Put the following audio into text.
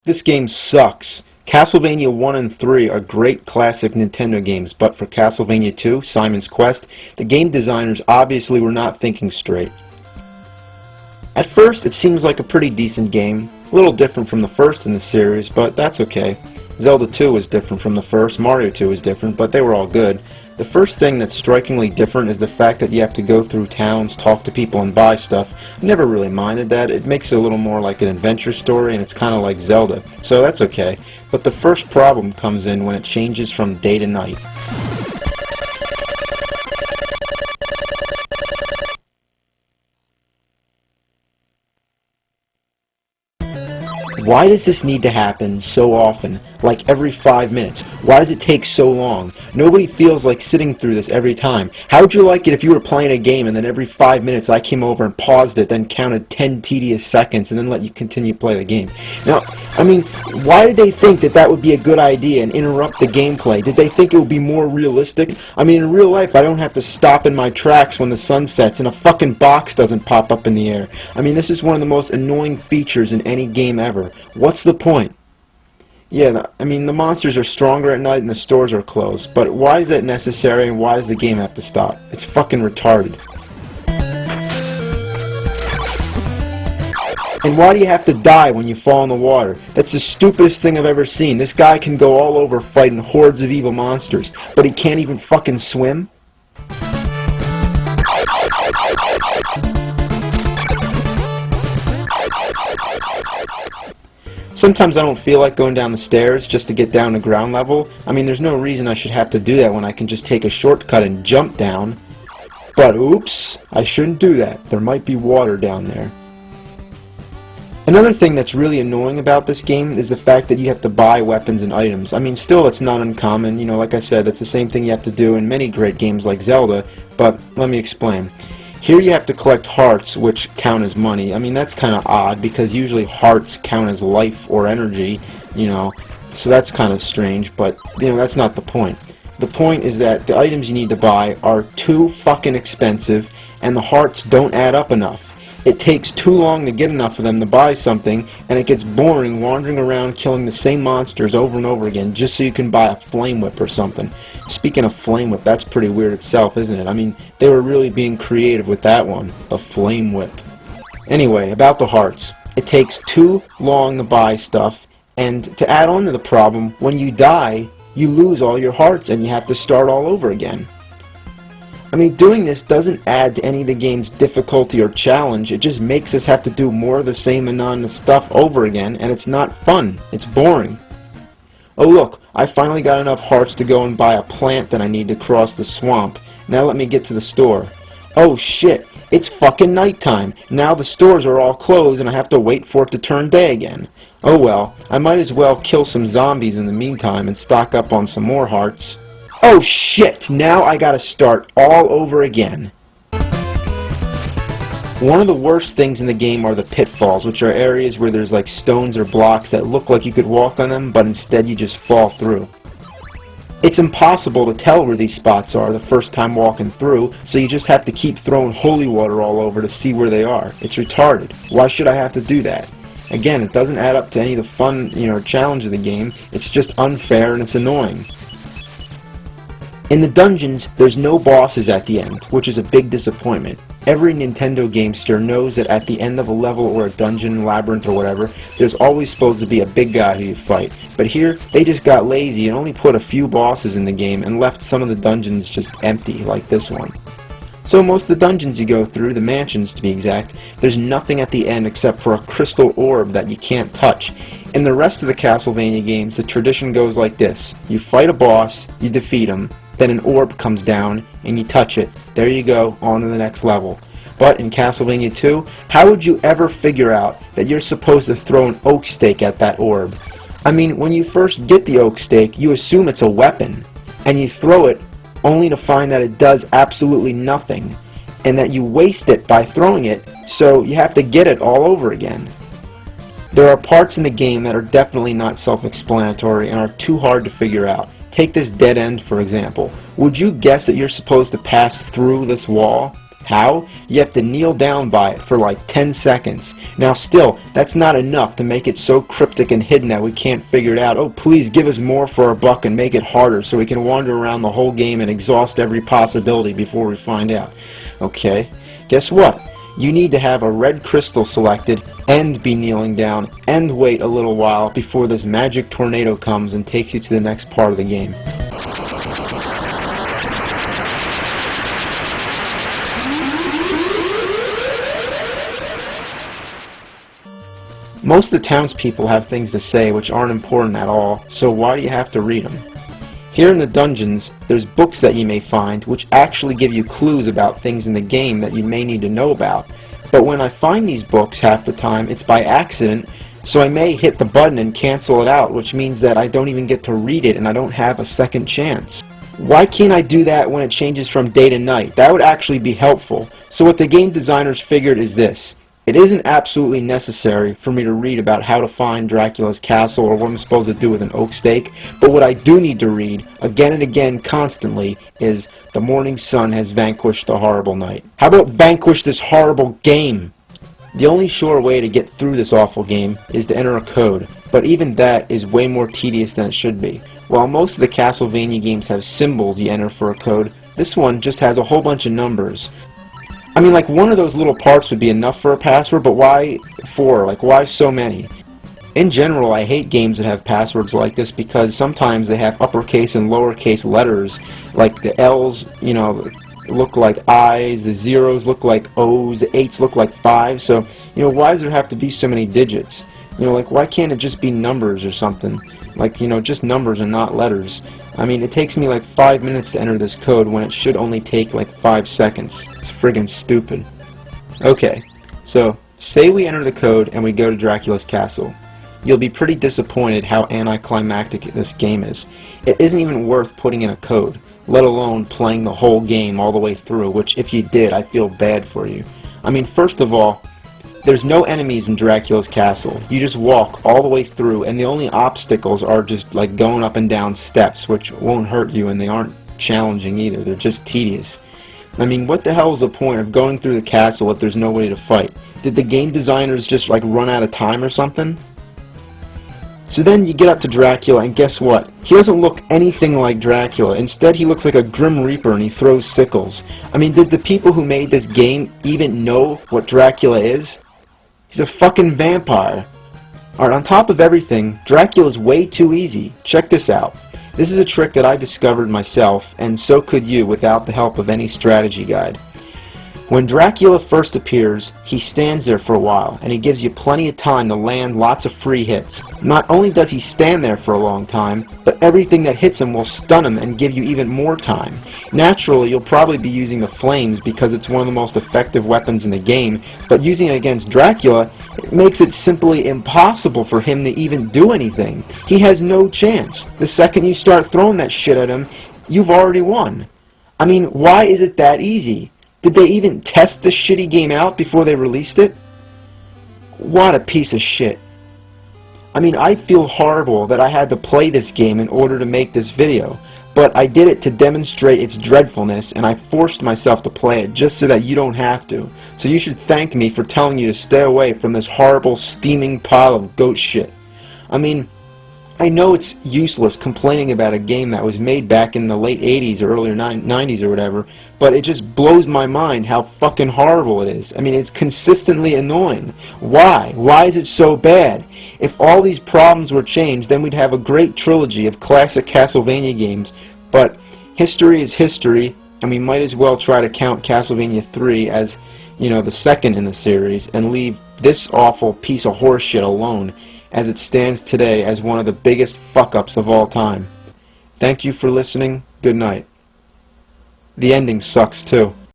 This game sucks. Castlevania 1 and 3 are great classic Nintendo games, but for Castlevania 2, Simon's Quest, the game designers obviously were not thinking straight. At first, it seems like a pretty decent game, a little different from the first in the series, but that's okay. Zelda 2 was different from the first, Mario 2 was different, but they were all good. The first thing that's strikingly different is the fact that you have to go through towns, talk to people, and buy stuff. I never really minded that. It makes it a little more like an adventure story, and it's kind of like Zelda, so that's okay. But the first problem comes in when it changes from day to night. Why does this need to happen so often, like every 5 minutes? Why does it take so long? Nobody feels like sitting through this every time. How would you like it if you were playing a game and then every 5 minutes I came over and paused it, then counted 10 tedious seconds and then let you continue to play the game? Now, I mean, why did they think that that would be a good idea and interrupt the gameplay? Did they think it would be more realistic? I mean, in real life I don't have to stop in my tracks when the sun sets and a fucking box doesn't pop up in the air. I mean, this is one of the most annoying features in any game ever. What's the point? Yeah, I mean, the monsters are stronger at night and the stores are closed, but why is that necessary and why does the game have to stop? It's fucking retarded. And why do you have to die when you fall in the water? That's the stupidest thing I've ever seen. This guy can go all over fighting hordes of evil monsters, but he can't even fucking swim? Sometimes I don't feel like going down the stairs just to get down to ground level. I mean, there's no reason I should have to do that when I can just take a shortcut and jump down. But oops, I shouldn't do that. There might be water down there. Another thing that's really annoying about this game is the fact that you have to buy weapons and items. I mean, still, it's not uncommon. You know, like I said, it's the same thing you have to do in many great games like Zelda, but let me explain. Here you have to collect hearts, which count as money. I mean, that's kind of odd, because usually hearts count as life or energy, you know, so that's kind of strange, but, you know, that's not the point. The point is that the items you need to buy are too fucking expensive, and the hearts don't add up enough. It takes too long to get enough of them to buy something, and it gets boring wandering around killing the same monsters over and over again just so you can buy a flame whip or something. Speaking of flame whip, that's pretty weird itself, isn't it? I mean, they were really being creative with that one, the flame whip. Anyway, about the hearts. It takes too long to buy stuff, and to add on to the problem, when you die, you lose all your hearts and you have to start all over again. I mean, doing this doesn't add to any of the game's difficulty or challenge. It just makes us have to do more of the same monotonous stuff over again, and it's not fun. It's boring. Oh look, I finally got enough hearts to go and buy a plant that I need to cross the swamp. Now let me get to the store. Oh shit, it's fucking nighttime. Now the stores are all closed and I have to wait for it to turn day again. Oh well, I might as well kill some zombies in the meantime and stock up on some more hearts. Oh shit, now I gotta start all over again. One of the worst things in the game are the pitfalls, which are areas where there's like stones or blocks that look like you could walk on them, but instead you just fall through. It's impossible to tell where these spots are the first time walking through, so you just have to keep throwing holy water all over to see where they are. It's retarded. Why should I have to do that? Again, it doesn't add up to any of the fun, challenge of the game. It's just unfair and it's annoying. In the dungeons, there's no bosses at the end, which is a big disappointment. Every Nintendo gamester knows that at the end of a level or a dungeon, labyrinth, or whatever, there's always supposed to be a big guy who you fight. But here, they just got lazy and only put a few bosses in the game and left some of the dungeons just empty, like this one. So most of the dungeons you go through, the mansions to be exact, there's nothing at the end except for a crystal orb that you can't touch. In the rest of the Castlevania games, the tradition goes like this. You fight a boss, you defeat him, then an orb comes down, and you touch it. There you go, on to the next level. But in Castlevania 2, how would you ever figure out that you're supposed to throw an oak stake at that orb? I mean, when you first get the oak stake, you assume it's a weapon, and you throw it only to find that it does absolutely nothing, and that you waste it by throwing it, so you have to get it all over again. There are parts in the game that are definitely not self-explanatory and are too hard to figure out. Take this dead end, for example. Would you guess that you're supposed to pass through this wall? How? You have to kneel down by it for like 10 seconds. Now still, that's not enough to make it so cryptic and hidden that we can't figure it out. Oh, please give us more for our buck and make it harder so we can wander around the whole game and exhaust every possibility before we find out. Okay, guess what? You need to have a red crystal selected and be kneeling down and wait a little while before this magic tornado comes and takes you to the next part of the game. Most of the townspeople have things to say which aren't important at all, so why do you have to read them? Here in the dungeons, there's books that you may find which actually give you clues about things in the game that you may need to know about. But when I find these books half the time, it's by accident, so I may hit the button and cancel it out, which means that I don't even get to read it and I don't have a second chance. Why can't I do that when it changes from day to night? That would actually be helpful. So what the game designers figured is this. It isn't absolutely necessary for me to read about how to find Dracula's castle or what I'm supposed to do with an oak stake, but what I do need to read, again and again, constantly, is the morning sun has vanquished the horrible night. How about vanquish this horrible game? The only sure way to get through this awful game is to enter a code, but even that is way more tedious than it should be. While most of the Castlevania games have symbols you enter for a code, this one just has a whole bunch of numbers. I mean, like, one of those little parts would be enough for a password, but why 4? Like, why so many? In general, I hate games that have passwords like this because sometimes they have uppercase and lowercase letters. Like, the L's, you know, look like I's, the zeros look like O's, the 8's look like 5's. So, you know, why does there have to be so many digits? You know, like, why can't it just be numbers or something? Like, you know, just numbers and not letters. I mean, it takes me like 5 minutes to enter this code when it should only take like 5 seconds. It's friggin' stupid. Okay, so say we enter the code and we go to Dracula's castle. You'll be pretty disappointed how anticlimactic this game is. It isn't even worth putting in a code, let alone playing the whole game all the way through, which if you did, I feel bad for you. I mean, first of all, there's no enemies in Dracula's castle. You just walk all the way through, and the only obstacles are just like going up and down steps, which won't hurt you, and they aren't challenging either. They're just tedious. I mean, what the hell is the point of going through the castle if there's nobody to fight? Did the game designers just like run out of time or something? So then you get up to Dracula, and guess what? He doesn't look anything like Dracula. Instead, he looks like a Grim Reaper, and he throws sickles. I mean, did the people who made this game even know what Dracula is? He's a fucking vampire. Alright, on top of everything, Dracula's way too easy. Check this out. This is a trick that I discovered myself, and so could you without the help of any strategy guide. When Dracula first appears, he stands there for a while, and he gives you plenty of time to land lots of free hits. Not only does he stand there for a long time, but everything that hits him will stun him and give you even more time. Naturally, you'll probably be using the flames because it's one of the most effective weapons in the game, but using it against Dracula, it makes it simply impossible for him to even do anything. He has no chance. The second you start throwing that shit at him, you've already won. I mean, why is it that easy? Did they even test this shitty game out before they released it? What a piece of shit. I mean, I feel horrible that I had to play this game in order to make this video, but I did it to demonstrate its dreadfulness, and I forced myself to play it just so that you don't have to. So you should thank me for telling you to stay away from this horrible, steaming pile of goat shit. I mean, I know it's useless complaining about a game that was made back in the late 80s or earlier 90s or whatever, but it just blows my mind how fucking horrible it is. I mean, it's consistently annoying. Why? Why is it so bad? If all these problems were changed, then we'd have a great trilogy of classic Castlevania games, but history is history, and we might as well try to count Castlevania 3 as, you know, the second in the series, and leave this awful piece of horseshit alone, as it stands today as one of the biggest fuck-ups of all time. Thank you for listening. Good night. The ending sucks too.